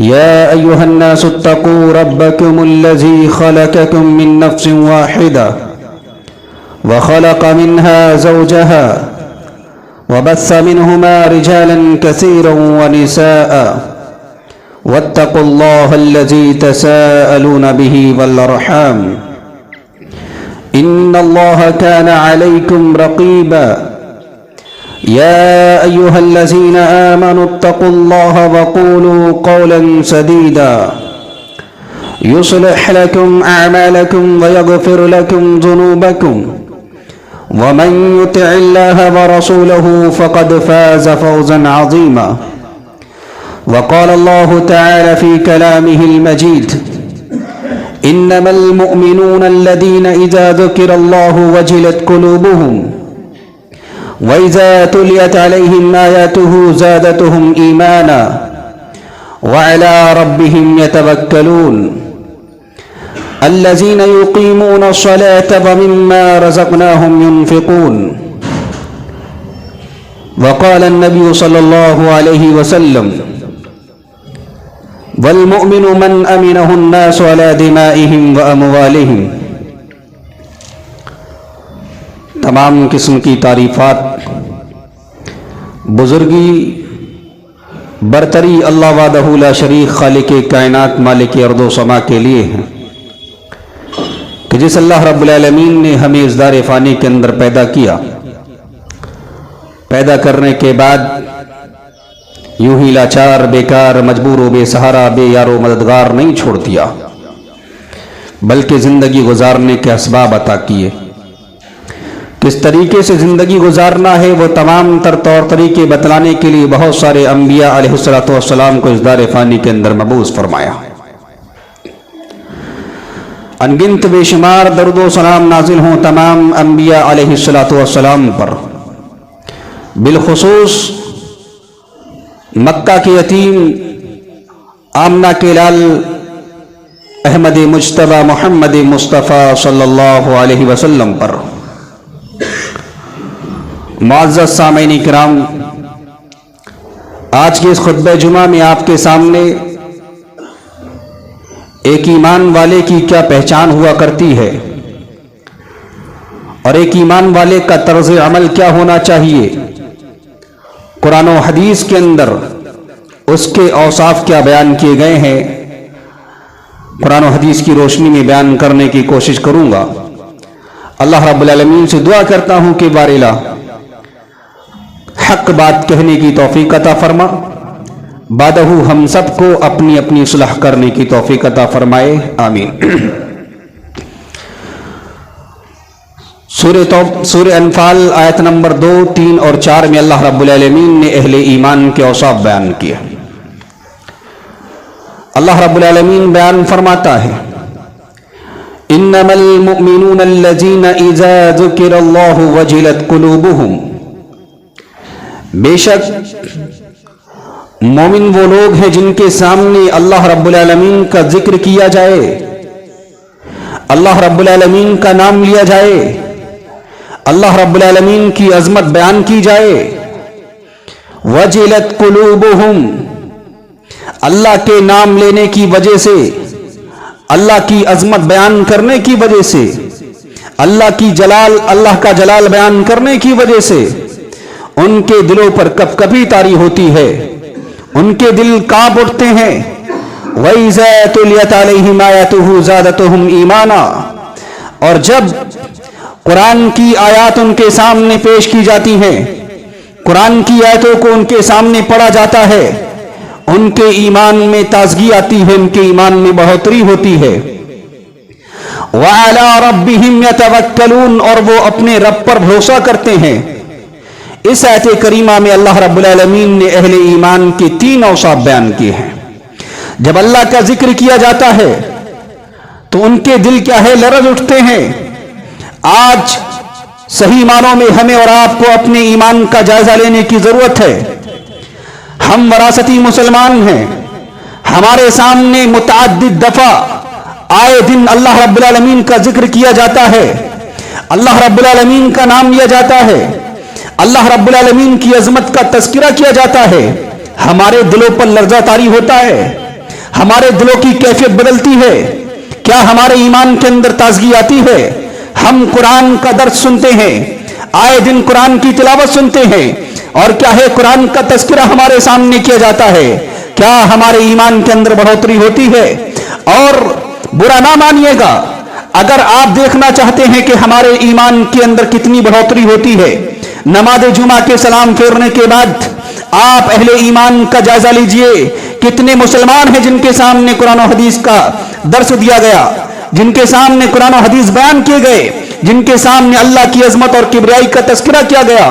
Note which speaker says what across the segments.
Speaker 1: يا أيها الناس اتقوا ربكم الذي خلقكم من نفس واحدة وخلق منها زوجها وبث منهما رجالا كثيرا ونساء واتقوا الله الذي تساءلون به والأرحام إن الله كان عليكم رقيبا يا أيها الذين آمنوا اتقوا الله وقولوا قولا سديدا يصلح لكم أعمالكم ويغفر لكم ذنوبكم ومن يطع الله ورسوله فقد فاز فوزا عظيما وقال الله تعالى في كلامه المجيد إنما المؤمنون الذين إذا ذكر الله وجلت قلوبهم وإذا تليت عليهم آياته زادتهم إيمانا وعلى ربهم يتوكلون الذين يقيمون الصلاة ومما رزقناهم ينفقون وقال النبي صلى الله عليه وسلم والمؤمن من أمنه الناس على دمائهم وأموالهم. تمام قسم کی تعریفات بزرگی برتری اللہ وحدہ لا شریک خالق کائنات مالک ارض و سما کے لیے ہیں کہ جس اللہ رب العالمین نے ہمیں اس دار فانی کے اندر پیدا کیا، پیدا کرنے کے بعد یوں ہی لاچار بیکار مجبور و بے سہارا بے یار و مددگار نہیں چھوڑ دیا، بلکہ زندگی گزارنے کے اسباب عطا کیے. کس طریقے سے زندگی گزارنا ہے وہ تمام تر طور طریقے بتلانے کے لیے بہت سارے انبیاء علیہ السلام کو اس دار فانی کے اندر مبعوث فرمایا. انگنت بے شمار درود و سلام نازل ہوں تمام انبیاء علیہ السلام پر، بالخصوص مکہ کے یتیم آمنہ کے لال احمد مجتبی محمد مصطفیٰ صلی اللہ علیہ وسلم پر. معزز سامعین کرام، آج کے اس خطبہ جمعہ میں آپ کے سامنے ایک ایمان والے کی کیا پہچان ہوا کرتی ہے اور ایک ایمان والے کا طرز عمل کیا ہونا چاہیے، قرآن و حدیث کے اندر اس کے اوصاف کیا بیان کیے گئے ہیں، قرآن و حدیث کی روشنی میں بیان کرنے کی کوشش کروں گا. اللہ رب العالمین سے دعا کرتا ہوں کہ بار الہ حق بات کہنے کی توفیق عطا فرما، بعدہ ہم سب کو اپنی اپنی اصلاح کرنے کی توفیق عطا فرمائے، آمین. سورہ انفال آیت نمبر 2، 3 اور 4 میں اللہ رب العالمین نے اہل ایمان کے اوصاف بیان کیے. اللہ رب العالمین بیان فرماتا ہے انما المؤمنون الذین اذا ذکر اللہ وجلت قلوبہم، بے شک مومن وہ لوگ ہیں جن کے سامنے اللہ رب العالمین کا ذکر کیا جائے، اللہ رب العالمین کا نام لیا جائے، اللہ رب العالمین کی عظمت بیان کی جائے. وجلت قلوبہم، اللہ کے نام لینے کی وجہ سے، اللہ کی عظمت بیان کرنے کی وجہ سے، اللہ کا جلال بیان کرنے کی وجہ سے ان کے دلوں پر کپ کپی طاری ہوتی ہے، ان کے دل کانپ اٹھتے ہیں. وَإِذَا تُلِيَتْ عَلَيْهِمْ آيَاتُهُ زَادَتْهُمْ إِيمَانًا، اور جب قرآن کی آیات ان کے سامنے پیش کی جاتی ہیں، قرآن کی آیتوں کو ان کے سامنے پڑھا جاتا ہے، ان کے ایمان میں تازگی آتی ہے، ان کے ایمان میں بڑھوتری ہوتی ہے. وَعَلَىٰ رَبِّهِمْ يَتَوَكَّلُونَ، اور وہ اپنے رب پر بھروسہ کرتے ہیں. اس آیت کریمہ میں اللہ رب العالمین نے اہل ایمان کے 3 اوصاف بیان کیے ہیں. جب اللہ کا ذکر کیا جاتا ہے تو ان کے دل کیا ہے، لرز اٹھتے ہیں. آج صحیح معنوں میں ہمیں اور آپ کو اپنے ایمان کا جائزہ لینے کی ضرورت ہے. ہم وراثتی مسلمان ہیں، ہمارے سامنے متعدد دفعہ آئے دن اللہ رب العالمین کا ذکر کیا جاتا ہے، اللہ رب العالمین کا نام لیا جاتا ہے، اللہ رب العالمین کی عظمت کا تذکرہ کیا جاتا ہے. ہمارے دلوں پر لرزہ طاری ہوتا ہے، हमारे दिलों की कैफियत बदलती है? क्या हमारे ईमान के अंदर ताजगी आती है? हम कुरान का दर्स सुनते हैं, आए दिन कुरान की तिलावत सुनते हैं, और क्या है कुरान का तज़किरा हमारे सामने किया जाता है? क्या हमारे ईमान के अंदर बढ़ोतरी होती है? और बुरा ना मानिएगा, अगर आप देखना चाहते हैं कि हमारे ईमान के अंदर कितनी बढ़ोतरी होती है, नमाज जुमा के सलाम फेरने के बाद आप अहले ईमान का जायजा लीजिए। कितने मुसलमान हैं जिनके सामने कुरान और हदीस का दर्स दिया गया, जिनके सामने कुरान और हदीस बयान किए गए, जिनके सामने अल्लाह की अजमत और किबरियाई का तज़किरा किया गया,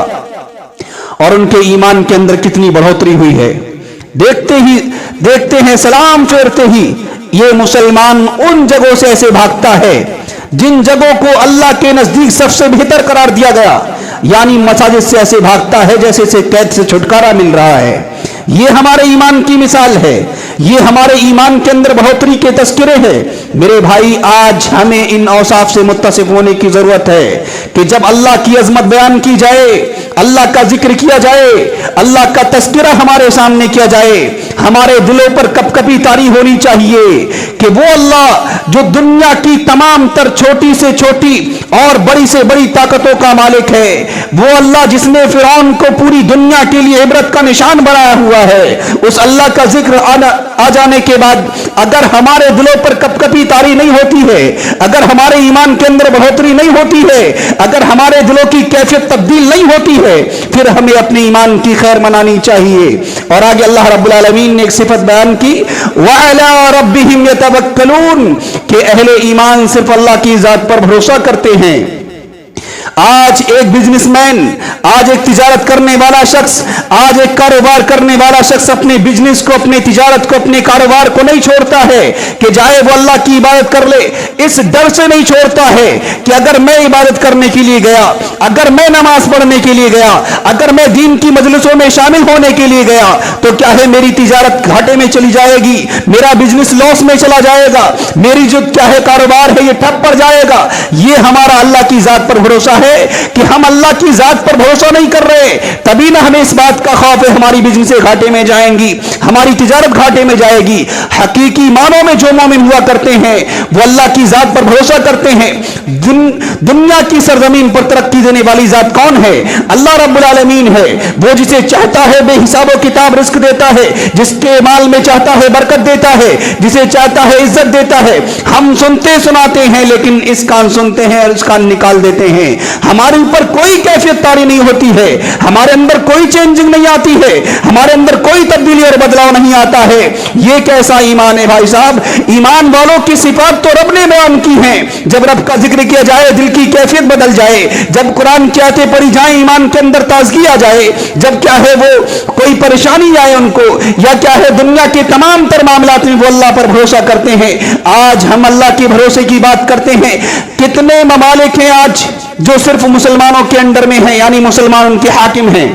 Speaker 1: और उनके ईमान के अंदर कितनी बढ़ोतरी हुई है। देखते हैं सलाम फेरते ही ये मुसलमान उन जगहों से ऐसे भागता है जिन जगहों को अल्लाह के नजदीक सबसे बेहतर करार दिया गया, यानी मसाजिद से ऐसे भागता है जैसे से कैद से छुटकारा मिल रहा है। ये हमारे ईमान की मिसाल है, ये हमारे ईमान के अंदर बढ़ोतरी के तज़किरे हैं। मेरे भाई, आज हमें इन औसाफ से मुत्तसिफ होने की जरूरत है कि जब अल्लाह की अजमत बयान की जाए, अल्लाह का जिक्र किया जाए, अल्लाह का तज़किरा हमारे सामने किया जाए, हमारे दिलों पर कपकपी तारी होनी चाहिए कि वो अल्लाह जो दुनिया की तमाम तर छोटी से छोटी और बड़ी से बड़ी ताकतों का मालिक है, वो अल्लाह जिसने फिरौन को पूरी दुनिया के लिए इबरत का निशान बनाया हुआ है, उस अल्लाह का जिक्र आ जाने के बाद अगर हमारे दिलों पर कपकपी तारी नहीं होती है, अगर हमारे ईमान के अंदर बढ़ोतरी नहीं होती है, अगर हमारे दिलों की कैफियत तब्दील नहीं होती है, फिर हमें अपने ईमान की खैर मनानी चाहिए। और आगे अल्लाह रब्बुल आलमीन ने एक सिफत बयान की, वअला रब्बिहिम यतवक्कलून, कि अहले ईमान सिर्फ अल्लाह की जात पर भरोसा करते हैं। आज एक बिजनेसमैन, आज एक तिजारत करने वाला शख्स, आज एक कारोबार करने वाला शख्स अपने बिजनेस को, अपने तिजारत को, अपने कारोबार को नहीं छोड़ता है कि जाए वो अल्लाह की इबादत कर ले। इस डर से नहीं छोड़ता है कि अगर मैं इबादत करने के लिए गया, अगर मैं नमाज पढ़ने के लिए गया, अगर मैं दीन की मजलिसों में शामिल होने के लिए गया, तो क्या है मेरी तिजारत घाटे में चली जाएगी, मेरा बिजनेस लॉस में चला जाएगा, मेरी जो क्या है कारोबार है ये ठप पड़ जाएगा। ये हमारा अल्लाह की जात पर भरोसा है कि हम अल्लाह की जात पर भरोसा नहीं कर रहे, तभी ना हमें इस बात का खौफ है हमारी बिजनेस घाटे में जाएंगी, हमारी तिजारत घाटे में जाएगी। हकीकी मानों में जो मोमिन हुआ करते हैं वो अल्लाह की जात पर भरोसा करते हैं। दुनिया की सरजमीन पर तरक्की देने वाली जात कौन है? अल्लाह रब्बुल आलमीन है। वो जिसे चाहता है बेहिसाब किताब रिस्क देता है, जिसके माल में चाहता है बरकत देता है, जिसे चाहता है इज्जत देता है। हम सुनते सुनाते हैं लेकिन इस कान सुनते हैं और इस कान निकाल देते हैं। हमारे ऊपर कोई कैफियत तारी नहीं होती है, हमारे अंदर कोई चेंजिंग नहीं आती है, हमारे अंदर कोई तब्दीली और बदलाव नहीं आता है। ये कैसा ईमान है भाई साहब? ईमान वालों की सिफात तो रब ने बयान की हैं। जब रब का जिक्र किया जाए दिल की कैफियत बदल जाए, जब कुरान की आयतें पढ़ी जाए ईमान के अंदर ताजगी आ जाए, जब क्या है वो कोई परेशानी आए उनको, या क्या है दुनिया के तमाम तर मामलात में वो अल्लाह पर भरोसा करते हैं। आज हम अल्लाह के भरोसे की बात करते हैं। कितने ममालिक हैं आज जो सिर्फ मुसलमानों के अंडर में हैं, यानी मुसलमान उनके हाकिम हैं,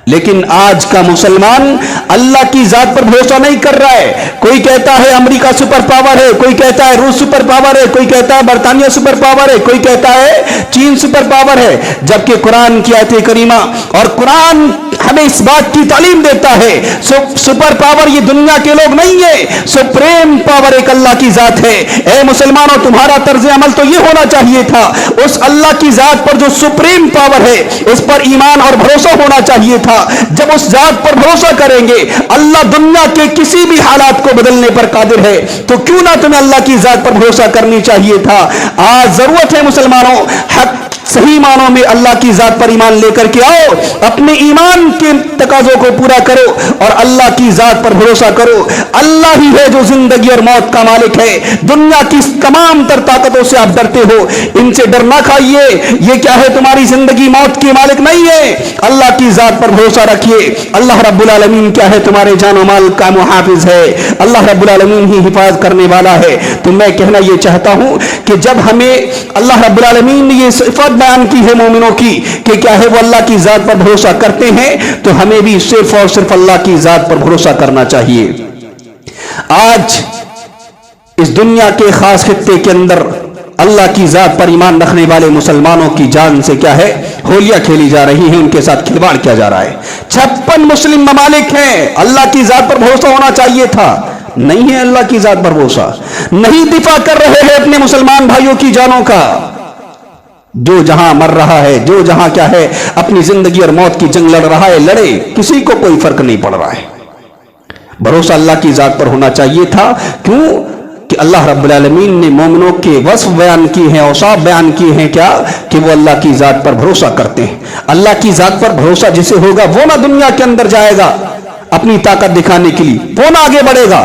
Speaker 1: लेकिन आज का मुसलमान अल्लाह की जात पर भरोसा नहीं कर रहा है। कोई कहता है अमेरिका सुपर पावर है, कोई कहता है रूस सुपर पावर है, कोई कहता है बर्तानिया सुपर पावर है, कोई कहता है चीन सुपर पावर है, जबकि कुरान की आयत करीमा और कुरान हमें इस बात की तालीम देता है सुपर पावर ये दुनिया के लोग नहीं है, सुप्रीम पावर एक अल्लाह की जात है। ए मुसलमानों, तुम्हारा तर्ज अमल तो ये होना चाहिए था, उस अल्लाह की जात पर जो सुप्रीम पावर है उस पर ईमान और भरोसा होना चाहिए था। जब उस जात पर भरोसा करेंगे, अल्लाह दुनिया के किसी भी हालात को बदलने पर कादिर है, तो क्यों ना तुम्हें अल्लाह की जात पर भरोसा करनी चाहिए था। आज जरूरत है मुसलमानों, हक सही मानों में अल्लाह की जात पर ईमान लेकर के आओ, अपने ईमान के तकाजों को पूरा करो और अल्लाह की जात पर भरोसा करो। अल्लाह ही है जो जिंदगी और मौत का मालिक है। दुनिया की तमाम तर ताकतों से आप डरते हो, इनसे डर ना खाइए। ये क्या है, तुम्हारी जिंदगी मौत के मालिक नहीं है। अल्लाह की जात पर भरोसा रखिए। अल्लाह रब्बुल आलमीन क्या है, तुम्हारे जान और माल का मुहाफिज है। अल्लाह रब्बुल आलमीन ही हिफाजत करने वाला है। तो मैं कहना ये चाहता हूं कि जब हमें अल्लाह रब्बुल आलमीन ने ये सिफत बयान की है मोमिनों की कि क्या है वो अल्लाह की जात पर भरोसा करते हैं, तो हमें भी सिर्फ और सिर्फ अल्लाह की जात पर भरोसा करना चाहिए। आज इस दुनिया के खास खित्ते के अंदर अल्लाह की जात पर ईमान रखने वाले मुसलमानों की जान से क्या है, होलियां खेली जा रही हैं, उनके साथ खिलवाड़ किया जा रहा है। 56 मुस्लिम ममालिक हैं, अल्लाह की जात पर भरोसा होना चाहिए था, नहीं है अल्लाह की जात पर भरोसा, नहीं दिफा कर रहे हैं अपने मुसलमान भाइयों की जानों का। जो जहां मर रहा है, जो जहां क्या है अपनी जिंदगी और मौत की जंग लड़ रहा है, लड़े, किसी को कोई फर्क नहीं पड़ रहा है। भरोसा अल्लाह की जात पर होना चाहिए था। क्यों कि अल्लाह रब्बुल आलमीन ने मोमिनों के वस्फ बयान किए हैं, औसाफ बयान किए हैं, क्या कि वो अल्लाह की जात पर भरोसा करते हैं। अल्लाह की जात पर भरोसा जिसे होगा वो ना दुनिया के अंदर जाएगा अपनी ताकत दिखाने के लिए, वो ना आगे बढ़ेगा।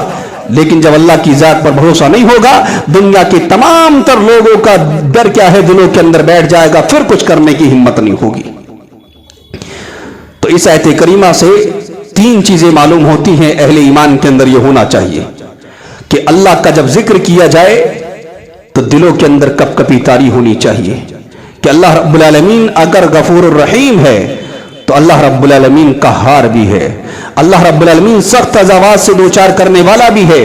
Speaker 1: लेकिन जब अल्लाह की जात पर भरोसा नहीं होगा, दुनिया के तमाम तर लोगों का डर क्या है दिलों के अंदर बैठ जाएगा, फिर कुछ करने की हिम्मत नहीं होगी। तो इस आयत करीमा से 3 चीजें मालूम होती हैं अहले ईमान के अंदर। यह होना चाहिए कि अल्लाह का जब जिक्र किया जाए तो दिलों के अंदर कपकपी तारी होनी चाहिए कि अल्लाह रब्बुल आलमीन अगर गफूर रहीम है तो अल्लाह रब्बुल आलमीन कहार भी है। अल्लाह रब्बुल आलमीन सख्त अज़ाबात से दो चार करने वाला भी है।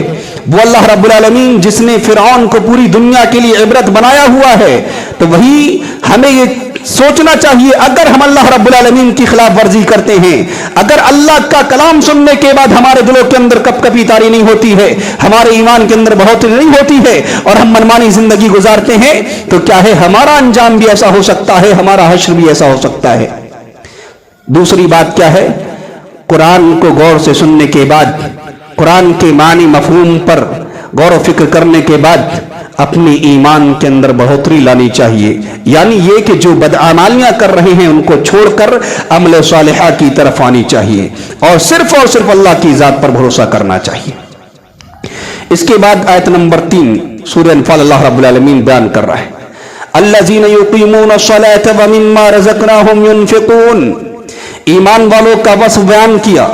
Speaker 1: वो अल्लाह रब्बुल आलमीन जिसने फिरौन को पूरी दुनिया के लिए इबरत बनाया हुआ है, तो वही हमें ये सोचना चाहिए अगर हम अल्लाह रब्बुल आलमीन की खिलाफ वर्जी करते हैं, अगर अल्लाह का कलाम सुनने के बाद हमारे दिलों के अंदर कपकपी तारी नहीं होती है, हमारे ईमान के अंदर बढ़ोतरी नहीं होती है और हम मनमानी जिंदगी गुजारते हैं, तो क्या है हमारा अंजाम भी ऐसा हो सकता है, हमारा हश्र भी ऐसा हो सकता है। दूसरी बात क्या है, कुरान को गौर से सुनने के बाद, कुरान के मानी मफहूम पर गौर व फिक्र करने के बाद अपने ईमान के अंदर बढ़ोतरी लानी चाहिए। यानी ये कि जो बदआमालियां कर रहे हैं उनको छोड़कर अमल सालिहा की तरफ आनी चाहिए और सिर्फ अल्लाह की जात पर भरोसा करना चाहिए। इसके बाद आयत नंबर 3 सूरह अनफाल अल्लाह रब्बुल आलमीन बयान कर रहा है, अल्लज़ीना युक़ीमूना अस्सलाता व मिम्मा रज़क़नाहुम युनफ़िक़ून। ईमान वालों का वस्फ़ बयान किया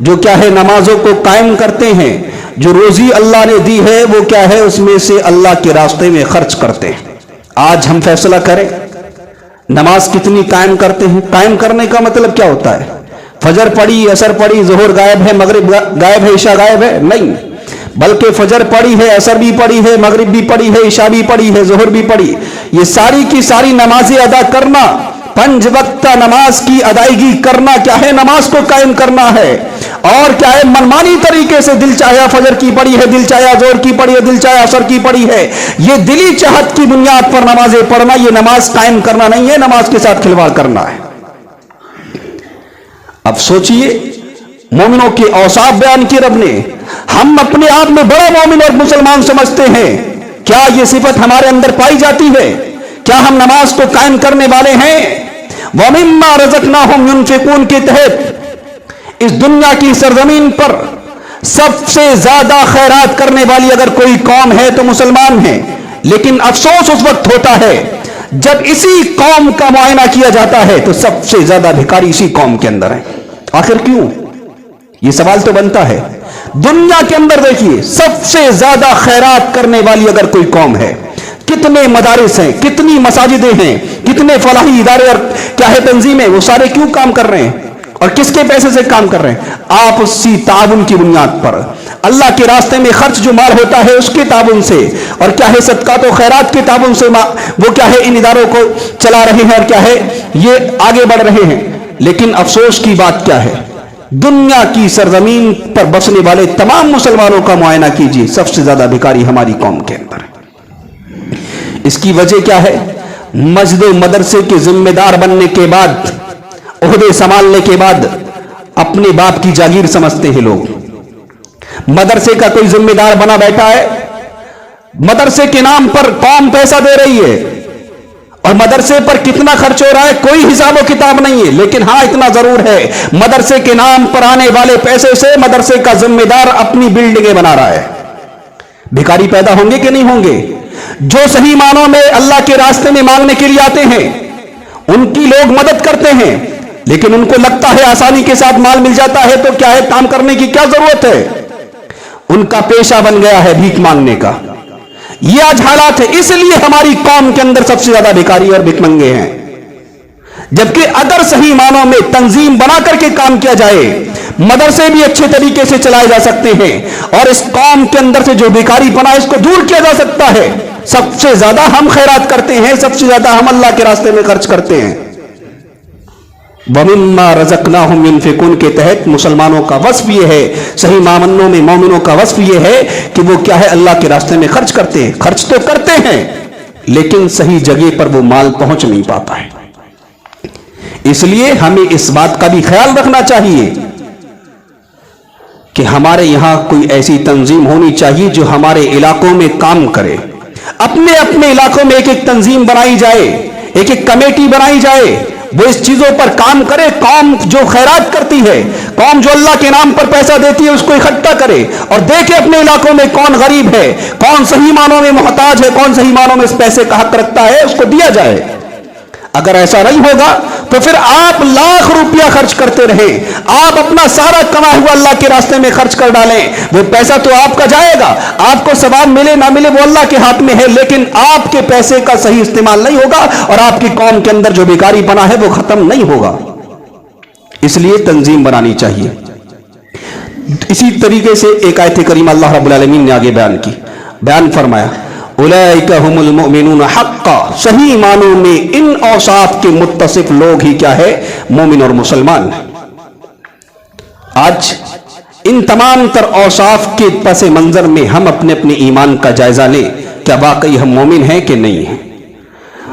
Speaker 1: जो क्या है नमाजों को कायम करते हैं, जो रोजी अल्लाह ने दी है वो क्या है उसमें से अल्लाह के रास्ते में खर्च करते हैं। आज हम फैसला करें नमाज कितनी कायम करते हैं। कायम करने का मतलब क्या होता है, फजर पड़ी, असर पड़ी, ज़ोहर गायब है, मगरिब गायब है, इशा गायब है, नहीं, बल्कि फजर पड़ी है, असर भी पड़ी है, मगरिब भी पड़ी है, इशा भी पड़ी है, ज़ोहर भी पड़ी, ये सारी की सारी नमाजें अदा करना, 5 वक्त नमाज की अदायगी करना क्या है, नमाज को कायम करना है। और क्या है मनमानी तरीके से दिल चाहे फजर की पड़ी है, दिल चाहे जोर की पड़ी है, दिल चाहे असर की पड़ी है, ये दिली चाहत की बुनियाद पर नमाजें पढ़ना, ये नमाज कायम करना नहीं है, नमाज के साथ खिलवाड़ करना है। अब सोचिए मोमिनों के औसाफ बयान की रब ने, हम अपने आप में बड़ा मोमिन और मुसलमान समझते हैं, क्या ये सिफत हमारे अंदर पाई जाती है? क्या हम नमाज को कायम करने वाले हैं? वमिम्मा रज़क़नाहुम युनफ़िक़ून के तहत इस दुनिया की सरजमीन पर सबसे ज्यादा खैरात करने वाली अगर कोई कौम है तो मुसलमान है। लेकिन अफसोस उस वक्त होता है जब इसी कौम का मुआयना किया जाता है तो सबसे ज्यादा भिखारी इसी कौम के अंदर है। आखिर क्यों? ये सवाल तो बनता है। दुनिया के अंदर देखिए सबसे ज्यादा खैरात करने वाली अगर कोई कौम है, कितने मदारिस हैं, कितनी मसाजिदें हैं, कितने फलाही इदारे और क्या है तंजीमें, वो सारे क्यों काम कर रहे हैं और किसके पैसे से काम कर रहे हैं? आपसी ताउन की बुनियाद पर, अल्लाह के रास्ते में खर्च जो माल होता है उसके ताउन से, और क्या है सदकात और खैरात के ताउन से वो क्या है इन इदारों को चला रहे हैं और क्या है ये आगे बढ़ रहे हैं। लेकिन अफसोस की बात क्या है, दुनिया की सरजमीन पर बसने वाले तमाम मुसलमानों का मुआयना कीजिए, सबसे ज्यादा भिखारी हमारी कौम के अंदर है। इसकी वजह क्या है? मस्जिद और मदरसे के जिम्मेदार बनने के बाद, ओहदे संभालने के बाद अपने बाप की जागीर समझते हैं लोग। मदरसे का कोई जिम्मेदार बना बैठा है, मदरसे के नाम पर कौम पैसा दे रही है और मदरसे पर कितना खर्च हो रहा है कोई हिसाब किताब नहीं है। लेकिन हां इतना जरूर है, मदरसे के नाम पर आने वाले पैसे से मदरसे का जिम्मेदार अपनी बिल्डिंगें बना रहा है। भिखारी पैदा होंगे कि नहीं होंगे? जो सही मानों में अल्लाह के रास्ते में मांगने के लिए आते हैं उनकी लोग मदद करते हैं, लेकिन उनको लगता है आसानी के साथ माल मिल जाता है तो क्या है काम करने की क्या जरूरत है? उनका पेशा बन गया है भीख मांगने का। ये आज हालात है, इसलिए हमारी कौम के अंदर सबसे ज्यादा भिखारी और भिखमंगे हैं। जबकि अगर सही मानों में तंजीम बना करके काम किया जाए, मदरसे भी अच्छे तरीके से चलाए जा सकते हैं और इस कौम के अंदर से जो भिखारी बना इसको दूर किया जा सकता है। सबसे ज्यादा हम खैरात करते हैं, सबसे ज्यादा हम अल्लाह के रास्ते में खर्च करते हैं। वमिम्मा रज़क़नाहुम युनफ़िक़ून के तहत मुसलमानों का वस्फ ये है, सही मामनों में मोमिनों का वस्फ ये है कि वो क्या है, अल्लाह के रास्ते में खर्च करते हैं। खर्च तो करते हैं लेकिन सही जगह पर वो माल पहुंच नहीं पाता है। इसलिए हमें इस बात का भी ख्याल रखना चाहिए कि हमारे यहां कोई ऐसी तंजीम होनी चाहिए जो हमारे इलाकों में काम करे। अपने अपने इलाकों में एक एक तंजीम बनाई जाए, एक एक कमेटी बनाई जाए, वो इस चीजों पर काम करे। कौम जो खैरात करती है, कौम जो अल्लाह के नाम पर पैसा देती है, उसको इकट्ठा करे और देखे अपने इलाकों में कौन गरीब है, कौन सही मानों में मोहताज है, कौन सही मानों में इस पैसे का हक रखता है, उसको दिया जाए। अगर ऐसा नहीं होगा तो फिर आप लाख रुपया खर्च करते रहें, आप अपना सारा कमाया हुआ अल्लाह के रास्ते में खर्च कर डालें, वो पैसा तो आपका जाएगा, आपको सवाब मिले ना मिले वो अल्लाह के हाथ में है, लेकिन आपके पैसे का सही इस्तेमाल नहीं होगा और आपकी कौम के अंदर जो बेकारी बना है वो खत्म नहीं होगा। इसलिए तंजीम बनानी चाहिए। इसी तरीके से एक आयत करीमा अल्लाह रब्बुल आलमीन ने आगे बयान फरमाया, उलाइका हुमुल मुमिनून हक्का, सही मानों में इन औसाफ के मुत्तसिफ लोग ही क्या है, मोमिन और मुसलमान। आज इन तमाम तर औसाफ के पस मंजर में हम अपने अपने ईमान का जायजा लें, क्या वाकई हम मोमिन हैं कि नहीं हैं।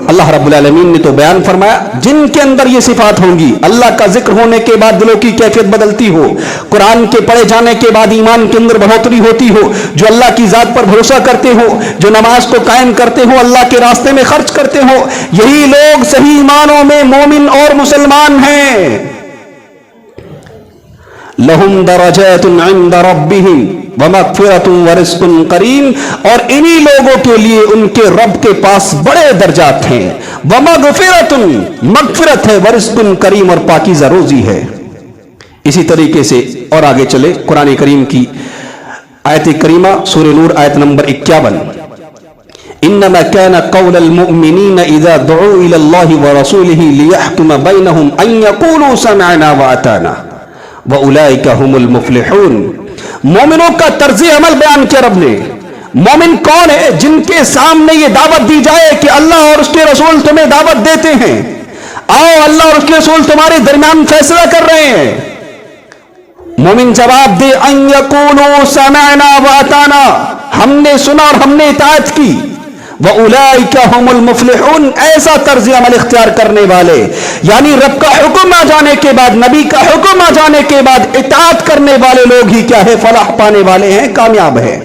Speaker 1: अल्लाह रब्बुल आलमीन ने तो बयान फरमाया, जिनके अंदर ये सिफात होंगी, अल्लाह का जिक्र होने के बाद दिलों की कैफियत बदलती हो, कुरान के पढ़े जाने के बाद ईमान के अंदर बढ़ोतरी होती हो, जो अल्लाह की जात पर भरोसा करते हो, जो नमाज को कायम करते हो, अल्लाह के रास्ते में खर्च करते हो, यही लोग सही मानों में मोमिन और मुसलमान हैं। लहुम दरजातुन इंद रब्बिहिम व मगफिरतुन व रिज़्कुन करीम, और इन्हीं लोगों के लिए उनके रब के पास बड़े दर्जात हैं। व मगफिरतुन, मगफिरत है, व रिज़्कुन करीम, और पाकीज़ा रोजी है। इसी तरीके से और आगे चले कुरान करीम की आयत करीमा सूरह नूर आयत नंबर 51, इन्नमा कान कौलल मुमिनीन इज़ा दुऊ इलल्लाहि व रसूलिही लियहकुम बैनहुम अन यक़ूलू समिअना व अताना व उलाइका हुमुल मुफ्लिहून। मोमिनों का तर्ज अमल बयान किया रब ने। मोमिन कौन है? जिनके सामने ये दावत दी जाए कि अल्लाह और उसके रसूल तुम्हें दावत देते हैं, आओ अल्लाह और उसके रसूल तुम्हारे दरमियान फैसला कर रहे हैं। मोमिन जवाब दे, अन यक़ूलू समिअना व अताना, हमने सुना और हमने इताअत की। व उलाइका हुमुल मुफ्लिहून, ऐसा तर्ज अमल इख्तियार करने वाले, यानी रब का हुक्म आ जाने के बाद, नबी का हुक्म आ जाने के बाद इताअत करने वाले लोग ही क्या है, फलाह पाने वाले हैं, कामयाब है।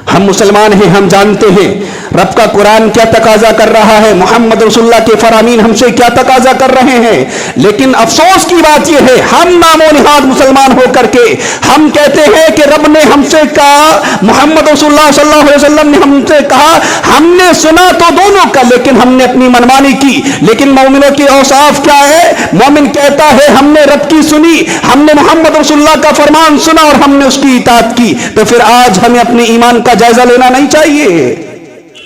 Speaker 1: हम मुसलमान हैं, हम जानते हैं रब का कुरान क्या तकाजा कर रहा है, मोहम्मद रसूलुल्लाह के फरामीन हमसे क्या तकाजा कर रहे हैं, लेकिन अफसोस की बात यह है, हम नामो निहाद मुसलमान होकर के हम कहते हैं कि रब ने हमसे कहा, मोहम्मद रसूलुल्लाह सल्लल्लाहु अलैहि वसल्लम ने हमसे कहा, हमने सुना तो दोनों का, लेकिन हमने अपनी मनमानी की। लेकिन मोमिनों की औसाफ क्या है? मोमिन कहता है हमने रब की सुनी, हमने मोहम्मद रसूलुल्लाह का फरमान सुना और हमने उसकी इताअत की। तो फिर आज हमें अपने ईमान का जायजा लेना नहीं चाहिए,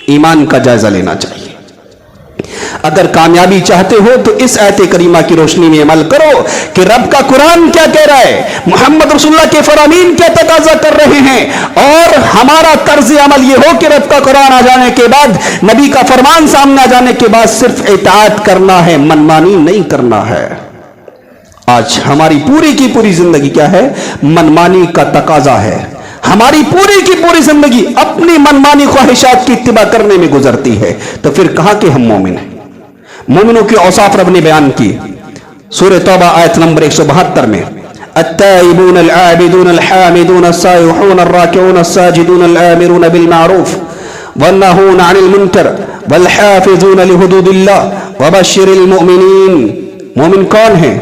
Speaker 1: ईमान का जायजा लेना चाहिए। अगर कामयाबी चाहते हो तो इस आयत करीमा की रोशनी में अमल करो कि रब का कुरान क्या कह रहा है, मोहम्मद रसूलुल्लाह के फरामीन क्या तकाजा कर रहे हैं, और हमारा तर्ज अमल ये हो कि रब का कुरान आ जाने के बाद, नबी का फरमान सामने आ जाने के बाद सिर्फ इताअत करना है, मनमानी नहीं करना है। आज हमारी पूरी की पूरी जिंदगी क्या है? मनमानी का तकाजा है। हमारी पूरी की पूरी जिंदगी अपनी मनमानी ख्वाहिशात की इत्तिबा करने में गुजरती है। तो फिर कहां के हम मोमिन हैं? मोमिनों की औसाफ रब ने बयान की सूरह तौबा आयत नंबर 172 में, अत्ताइबून अल-आबिदून अल-हामिदून अस-साइहून अर्राकिऊन अस-साजिदून अल-आमिरून बिल मारूफ वन्नहून अनिल मुनकर वल-हाफिजून लिहुदूदिल्लाह वबश्शिरिल मुमिनीन। मोमिन कौन है?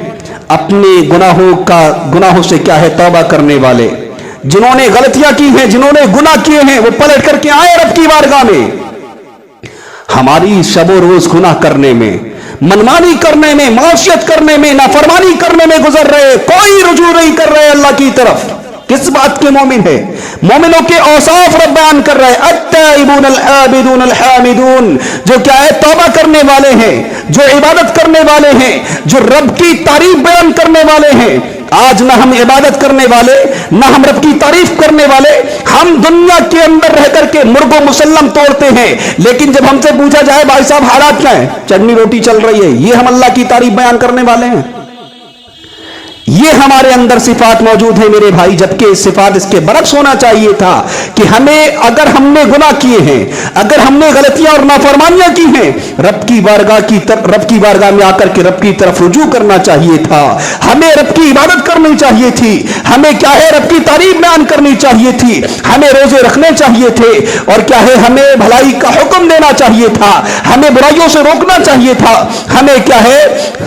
Speaker 1: अपने गुनाहों से क्या है, तौबा करने वाले, जिन्होंने गलतियां की हैं, जिन्होंने गुनाह किए हैं, वो पलट करके आए रब की बारगाह में। हमारी शबो रोज गुनाह करने में, मनमानी करने में, मासियत करने में, नाफरमानी करने में गुजर रहे, कोई रुजू नहीं कर रहे अल्लाह की तरफ। किस बात के मोमिन है? मोमिनों के औसाफ रब बयान कर रहे हैं, अत्ताइबून अल-आबिदून अल-हामिदून, जो क्या है, तौबा करने वाले हैं, जो इबादत करने वाले हैं, जो रब की तारीफ बयान करने वाले हैं। آج نہ ہم عبادت کرنے والے، نہ ہم رب کی تعریف کرنے والے، ہم دنیا کے اندر رہ کر کے مرغ و مسلم توڑتے ہیں، لیکن جب ہم سے پوچھا جائے بھائی صاحب حالات کیا ہے، چٹنی روٹی چل رہی ہے، یہ ہم اللہ کی تعریف بیان کرنے والے ہیں؟ یہ ہمارے اندر صفات موجود ہیں میرے بھائی، جبکہ صفات اس کے برعکس ہونا چاہیے تھا کہ ہمیں، اگر ہم نے گناہ کیے ہیں، اگر ہم نے غلطیاں اور نافرمانیاں کی ہیں، رب کی بارگاہ میں آ کر کے رب کی طرف رجوع کرنا چاہیے تھا، ہمیں رب کی عبادت کرنی چاہیے تھی، ہمیں کیا ہے رب کی تعریف بیان کرنی چاہیے تھی، ہمیں روزے رکھنے چاہیے تھے، اور کیا ہے ہمیں بھلائی کا حکم دینا چاہیے تھا، ہمیں برائیوں سے روکنا چاہیے تھا، ہمیں کیا ہے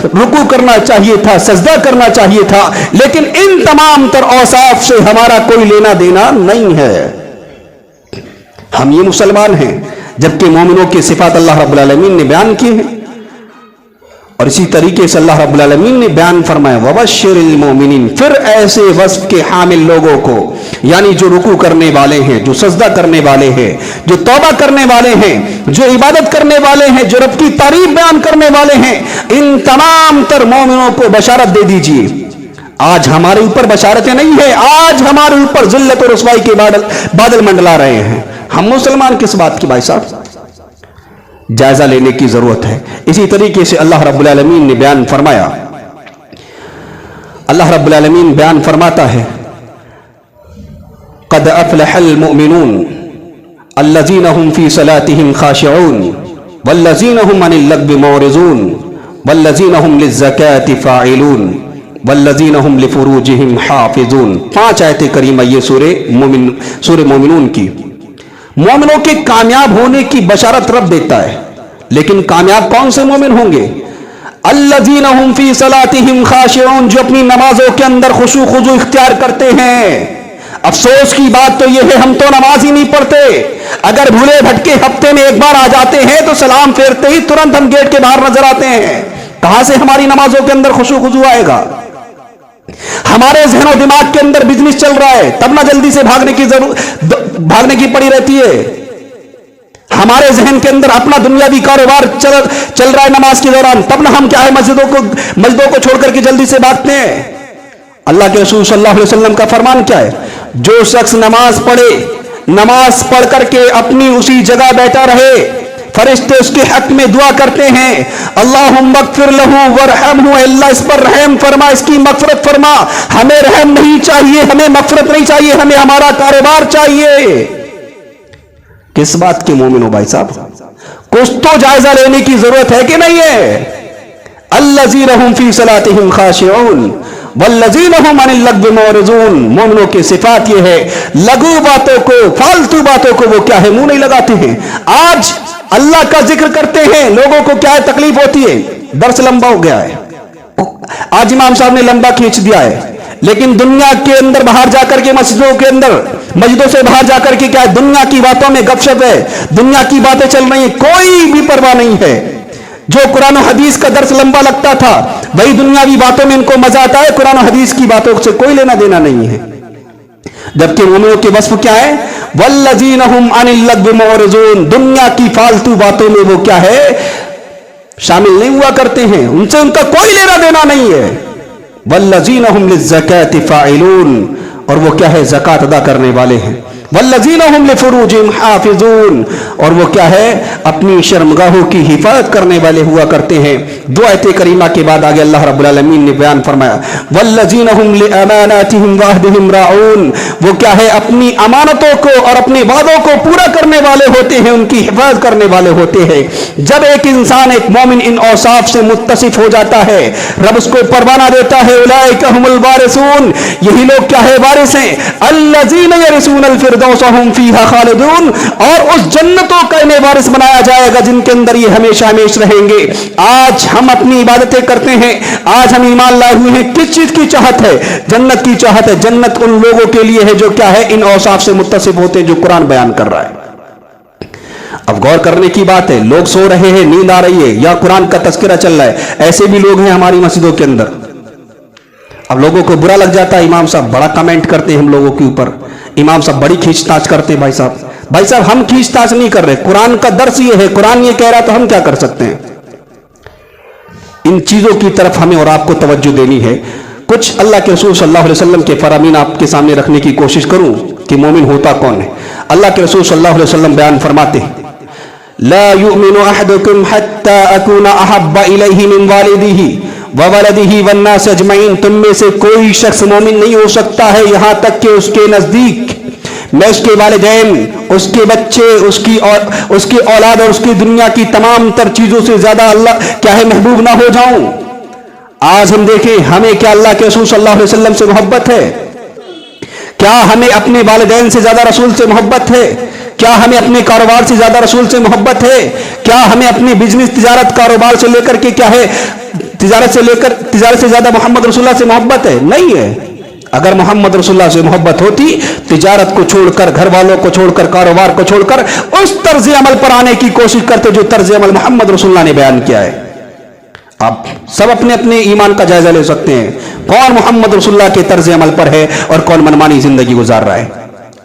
Speaker 1: رکوع کرنا چاہیے تھا، سجدہ کرنا چاہیے تھا، لیکن ان تمام تر اوصاف سے ہمارا کوئی لینا دینا نہیں ہے۔ ہم یہ مسلمان ہیں، جبکہ مومنوں کی صفات اللہ رب العالمین نے بیان کی ہیں، اور اسی طریقے سے اللہ رب العالمین نے بیان فرمایا وَبَشِّرِ الْمُؤْمِنِينَ، پھر ایسے وصف کے حامل لوگوں کو، یعنی جو رکوع کرنے والے ہیں، جو سجدہ کرنے والے ہیں، جو توبہ کرنے والے ہیں، جو عبادت کرنے والے ہیں، جو رب کی تعریف بیان کرنے والے ہیں، ان تمام تر مومنوں کو بشارت دے دیجیے۔ آج ہمارے اوپر بشارتیں نہیں ہیں، آج ہمارے اوپر ذلت اور رسوائی کے بادل منڈلا رہے ہیں۔ ہم مسلمان کس بات کی بھائی صاحب؟ جائزہ لینے کی ضرورت ہے۔ اسی طریقے سے اللہ رب العالمین نے بیان فرمایا، اللہ رب العالمین بیان فرماتا ہے قد افلح المؤمنون الذین هم فی صلاتهم خاشعون والذین هم عن اللغو معرضون والذین هم للزکاة فاعلون والذین هم لفروجهم حافظون۔ 5 آیت کریمہ یہ سورہ مومنون کی، مومنوں کے کامیاب ہونے کی بشارت رب دیتا ہے، لیکن کامیاب کون سے مومن ہوں گے؟ الذین هم فی صلاتهم خاشعون، جو اپنی نمازوں کے اندر خشوع خضوع اختیار کرتے ہیں۔ افسوس کی بات تو یہ ہے ہم تو نماز ہی نہیں پڑھتے، اگر بھولے بھٹکے ہفتے میں ایک بار آ جاتے ہیں تو سلام پھیرتے ہی ترنت ہم گیٹ کے باہر نظر آتے ہیں۔ کہاں سے ہماری نمازوں کے اندر خشوع خضوع آئے گا؟ ہمارے ذہن و دماغ کے اندر بزنس چل رہا ہے، تب نہ جلدی سے بھاگنے کی پڑی رہتی ہے۔ ہمارے ذہن کے اندر اپنا دنیاوی کاروبار چل رہا ہے نماز کے دوران، تب نہ ہم کیا ہے مسجدوں کو چھوڑ کر کے جلدی سے بھاگتے ہیں۔ اللہ کے رسول صلی اللہ علیہ وسلم کا فرمان کیا ہے؟ جو شخص نماز پڑھے، نماز پڑھ کر کے اپنی اسی جگہ بیٹھا رہے، فرشتے اس کے حق میں دعا کرتے ہیں اللہم اغفر لہ ورحمہ، اللہ اس پر رحم فرما، اس کی مغفرت فرما۔ ہمیں رحم نہیں چاہیے، ہمیں مغفرت نہیں چاہیے، ہمیں ہمارا کاروبار چاہیے۔ کس بات کے مومن ہو بھائی صاحب؟ کچھ تو جائزہ لینے کی ضرورت ہے کہ نہیں ہے؟ الذین هم فی صلاتهم خاشعون والذین هم عن اللغو معرضون، مومنوں کی صفات یہ ہے لغو باتوں کو، فالتو باتوں کو وہ کیا ہے منہ نہیں لگاتے ہیں۔ آج اللہ کا ذکر کرتے ہیں، لوگوں کو کیا ہے تکلیف ہوتی ہے، درس لمبا ہو گیا ہے، آج امام صاحب نے لمبا کھینچ دیا ہے، لیکن دنیا کے اندر باہر جا کر کے مسجدوں سے باہر جا کر کے کیا ہے دنیا کی باتوں میں گپ شپ ہے، دنیا کی باتیں چل رہی ہیں، کوئی بھی پرواہ نہیں ہے۔ جو قرآن و حدیث کا درس لمبا لگتا تھا وہی دنیاوی باتوں میں ان کو مزہ آتا ہے، قرآن و حدیث کی باتوں سے کوئی لینا دینا نہیں ہے۔ جبکہ مومنوں کے وصف کیا ہے؟ والذین هم عن اللغو معرضون، دنیا کی فالتو باتوں میں وہ کیا ہے شامل نہیں ہوا کرتے ہیں، ان سے ان کا کوئی لینا دینا نہیں ہے۔ والذین هم للزکاة فاعلون، اور وہ کیا ہے زکات ادا کرنے والے ہیں۔ والذین هم لفروجهم حافظون، اور وہ کیا ہے اپنی شرمگاہوں کی حفاظت کرنے والے ہوا کرتے ہیں۔ 2 آیت کریمہ کے بعد آگے اللہ رب العالمین نے بیان فرمایا والذین هم لاماناتهم وعهدهم راعون، وہ کیا ہے اپنی امانتوں کو اور اپنے وعدوں کو پورا کرنے والے ہوتے ہیں، ان کی حفاظت کرنے والے ہوتے ہیں۔ جب ایک انسان، ایک مومن ان اوصاف سے متصف ہو جاتا ہے، رب اس کو پروانہ دیتا ہے اولئک هم الوارثون، یہی لوگ کیا ہے وارث ہیں، الذین یرثون الفردوس ہم فیہا خالدون، اور اس جنتوں کا انہیں وارث بنایا جائے گا جن کے اندر یہ ہمیشہ ہمیشہ رہیں گے۔ آج ہم اپنی عبادتیں کرتے ہیں، آج ہم ایمان لائے ہوئے ہیں، کس چیز کی چاہت ہے؟ جنت کی چاہت ہے۔ جنت ان لوگوں کے لیے ہے جو کیا ہے ان اوصاف سے متصف ہوتے ہیں جو قرآن بیان کر رہا ہے۔ اب غور کرنے کی بات ہے، لوگ سو رہے ہیں، نیند آ رہی ہے، یا قرآن کا تذکرہ چل رہا ہے، ایسے بھی لوگ ہیں ہماری مسجدوں کے اندر۔ اب لوگوں کو برا لگ جاتا ہے، امام صاحب بڑا کمنٹ کرتے ہیں ہم لوگوں کے اوپر، امام صاحب بڑی کھینچ تاچ کرتے ہیں۔ بھائی صاحب ہم کھینچ تاچ نہیں کر رہے، قرآن کا درس یہ ہے، قرآن یہ کہہ رہا تو ہم کیا کر سکتے ہیں؟ ان چیزوں کی طرف ہمیں اور آپ کو توجہ دینی ہے۔ کچھ اللہ کے رسول صلی اللہ علیہ وسلم کے فرامین آپ کے سامنے رکھنے کی کوشش کروں کہ مومن ہوتا کون ہے. اللہ کے رسول صلی اللہ علیہ وسلم بیان فرماتے ہیں لا يؤمن احدكم حتى اكون احب اليه من والده وولده والناس اجمعین. تم میں سے کوئی شخص مومن نہیں ہو سکتا ہے یہاں تک کہ اس کے نزدیک میں اس کے والدین، اس کے بچے، اس کی اولاد اور اس کی دنیا کی تمام تر چیزوں سے زیادہ اللہ کیا ہے محبوب نہ ہو جاؤں. آج ہم دیکھیں ہمیں کیا اللہ کے رسول صلی اللہ علیہ وسلم سے محبت ہے؟ کیا ہمیں اپنے والدین سے زیادہ رسول سے محبت ہے؟ کیا ہمیں اپنے کاروبار سے زیادہ رسول سے محبت ہے؟ کیا ہمیں اپنی بزنس تجارت کاروبار سے لے کر کے کیا ہے تجارت سے زیادہ محمد رسول اللہ سے محبت ہے؟ نہیں ہے. اگر محمد رسول اللہ سے محبت ہوتی تجارت کو چھوڑ کر، گھر والوں کو چھوڑ کر، کاروبار کو چھوڑ کر اس طرز عمل پر آنے کی کوشش کرتے جو طرز عمل محمد رسول اللہ نے بیان کیا ہے. آپ سب اپنے اپنے ایمان کا جائزہ لے سکتے ہیں کون محمد رسول اللہ کے طرز عمل پر ہے اور کون منمانی زندگی گزار رہا ہے.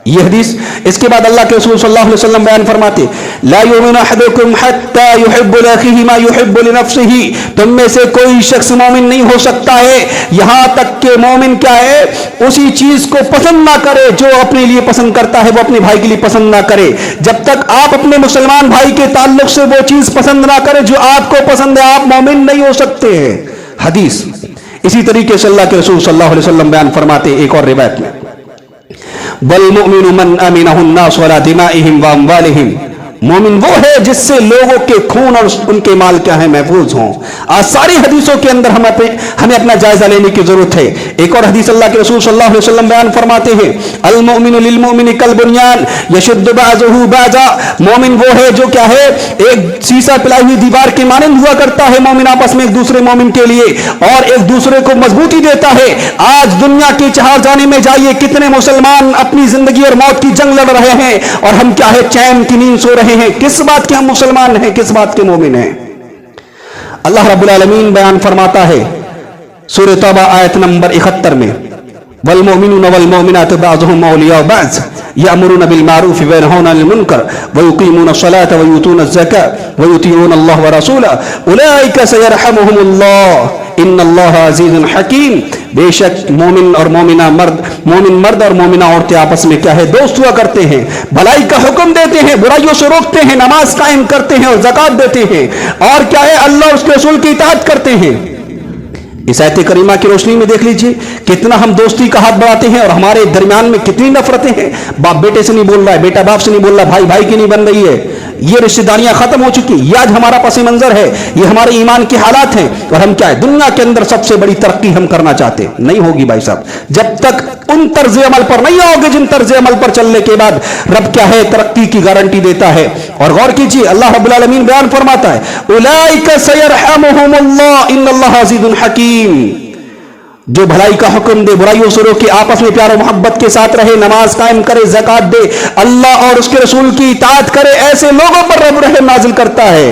Speaker 1: یہ حدیث. اس کے بعد اللہ کے رسول صلی اللہ علیہ وسلم بیان فرماتے لا یؤمن احدکم حتی یحب لاخیہ ما یحب لنفسہ. تم میں سے کوئی شخص مومن نہیں ہو سکتا ہے یہاں تک کہ مومن کیا ہے اسی چیز کو پسند نہ کرے جو اپنے لیے پسند کرتا ہے وہ اپنے بھائی کے لیے پسند نہ کرے. جب تک آپ اپنے مسلمان بھائی کے تعلق سے وہ چیز پسند نہ کرے جو آپ کو پسند ہے آپ مومن نہیں ہو سکتے ہیں. حدیث. اسی طریقے سے اللہ کے رسول صلی اللہ علیہ وسلم بیان فرماتے ایک اور روایت میں والمؤمن من امنه الناس ولا دمائهم واموالهم. مومن وہ ہے جس سے لوگوں کے خون اور ان کے مال کیا ہے محفوظ ہوں. آج ساری حدیثوں کے اندر ہمیں اپنا جائزہ لینے کی ضرورت ہے. ایک اور حدیث اللہ کے رسول صلی اللہ علیہ وسلم بیان فرماتے ہیں المؤمن للمؤمن کالبنیان یشد بعضه بعضا. مومن وہ ہے جو کیا ہے ایک سیسا پلائی ہوئی دیوار کے مانند ہوا کرتا ہے. مومن آپس میں ایک دوسرے مومن کے لیے اور ایک دوسرے کو مضبوطی دیتا ہے. آج دنیا کے چہار جانے میں جائیے کتنے مسلمان اپنی زندگی اور موت کی جنگ لڑ رہے ہیں اور ہم کیا ہے چین کی نیند سو رہے ہیں. کس بات کے ہم مسلمان ہیں؟ کس بات کے مومن ہیں؟ اللہ رب العالمین بیان فرماتا ہے سورہ توبہ آیت نمبر 71 میں والمؤمنون والمؤمنات بعضهم اولیاء بعض یأمرون بالمعروف وینہون عن المنکر ویقیمون الصلاة ویؤتون الزکاة ویطیعون اللہ ورسولہ اولئک سیرحمهم اللہ ان اللہ عزیز حکیم. بے شک مومن اور مومنہ مرد اور مومنہ عورتیں آپس میں کیا ہے دوست ہوا کرتے ہیں، بھلائی کا حکم دیتے ہیں، برائیوں سے روکتے ہیں، نماز قائم کرتے ہیں اور زکوٰۃ دیتے ہیں اور کیا ہے اللہ اور اس کے رسول کی اطاعت کرتے ہیں. اس آیت کریمہ کی روشنی میں دیکھ لیجئے کتنا ہم دوستی کا ہاتھ بڑھاتے ہیں اور ہمارے درمیان میں کتنی نفرتیں ہیں. باپ بیٹے سے نہیں بول رہا ہے، بیٹا باپ سے نہیں بول رہا، بھائی بھائی کی نہیں بن رہی ہے. یہ رشتہ داریاں ختم ہو چکی. یہ آج ہمارا پس منظر ہے، یہ ہمارے ایمان کے حالات ہیں اور ہم کیا ہے دنیا کے اندر سب سے بڑی ترقی ہم کرنا چاہتے ہیں. نہیں ہوگی بھائی صاحب جب تک ان طرز عمل پر نہیں آؤ گے جن طرز عمل پر چلنے کے بعد رب کیا ہے ترقی کی گارنٹی دیتا ہے. اور غور کیجیے اللہ رب العالمین بیان فرماتا ہے اولئک سیرحمهم اللہ ان اللہ عزیز حکیم. جو بھلائی کا حکم دے، برائیوں سے روکے، آپس میں پیار و محبت کے ساتھ رہے، نماز قائم کرے، زکوٰۃ دے، اللہ اور اس کے رسول کی اطاعت کرے، ایسے لوگوں پر رب رحم نازل کرتا ہے.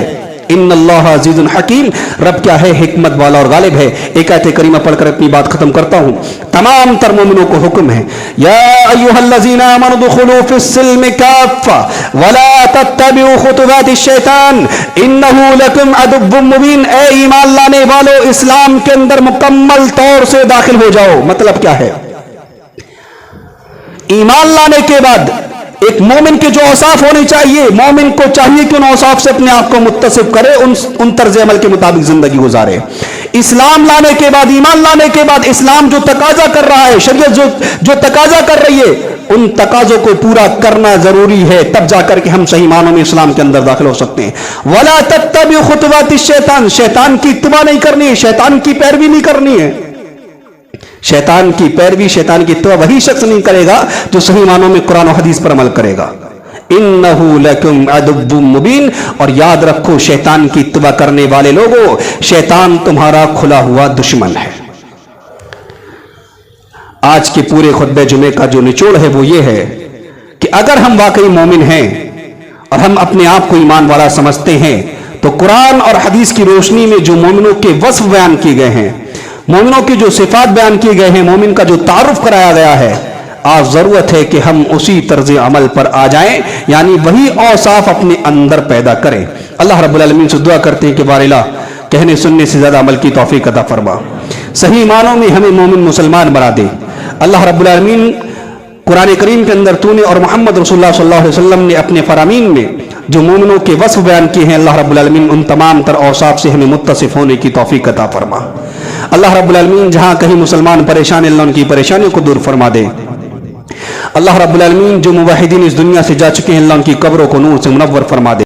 Speaker 1: ان اللہ عزیز حکیم. رب کیا ہے حکمت والا اور غالب ہے. ایک آیت کریمہ پڑھ کر اپنی بات ختم کرتا ہوں. تمام تر مومنوں کو حکم ہے یا ایھا الذین آمنوا ادخلوا فی السلم کافہ ولا تتبعوا خطوات الشیطان انہ لکم عدو مبین. اے ایمان لانے والو اسلام کے اندر مکمل طور سے داخل ہو جاؤ. مطلب کیا ہے؟ ایمان لانے کے بعد ایک مومن کے جو اوصاف ہونے چاہیے، مومن کو چاہیے کہ ان اوصاف سے اپنے آپ کو متصف کرے، ان طرز عمل کے مطابق زندگی گزارے. اسلام لانے کے بعد، ایمان لانے کے بعد اسلام جو تقاضا کر رہا ہے، شریعت جو تقاضا کر رہی ہے ان تقاضوں کو پورا کرنا ضروری ہے. تب جا کر کے ہم صحیح معنوں میں اسلام کے اندر داخل ہو سکتے ہیں. ولا تتبعوا خطوات الشیطان. شیطان کی اتباع نہیں کرنی ہے، شیطان کی پیروی نہیں کرنی ہے. شیطان کی پیروی، شیطان کی اتباع وہی شخص نہیں کرے گا جو صحیح معنوں میں قرآن و حدیث پر عمل کرے گا. انہ لکم عدو مبین. اور یاد رکھو شیطان کی اتباع کرنے والے لوگوں، شیطان تمہارا کھلا ہوا دشمن ہے. آج کے پورے خطبہ جمعے کا جو نچوڑ ہے وہ یہ ہے کہ اگر ہم واقعی مومن ہیں اور ہم اپنے آپ کو ایمان والا سمجھتے ہیں تو قرآن اور حدیث کی روشنی میں جو مومنوں کے وصف بیان کیے گئے ہیں، مومنوں کی جو صفات بیان کیے گئے ہیں، مومن کا جو تعارف کرایا گیا ہے، آج ضرورت ہے کہ ہم اسی طرز عمل پر آ جائیں، یعنی وہی اوصاف اپنے اندر پیدا کریں. اللہ رب العالمین سے دعا کرتے ہیں کہ بار الہ کہنے سننے سے زیادہ عمل کی توفیق عطا فرما. صحیح معنوں میں ہمیں مومن مسلمان بنا دے۔ اللہ رب العالمین قرآن کریم کے اندر تو نے اور محمد رسول اللہ صلی اللہ علیہ وسلم نے اپنے فرامین میں جو مومنوں کے وصف بیان کیے ہیں، اللہ رب العالمین ان تمام تر اوصاف سے ہمیں متصف ہونے کی توفیق عطا فرما۔ اللہ رب العالمین جہاں کہیں مسلمان پریشان، اللہ ان کی پریشانیوں کو دور فرما دے۔ اللہ رب العالمین جو موحدین اس دنیا سے جا چکے ہیں، اللہ ان کی قبروں کو نور سے منور فرما دے۔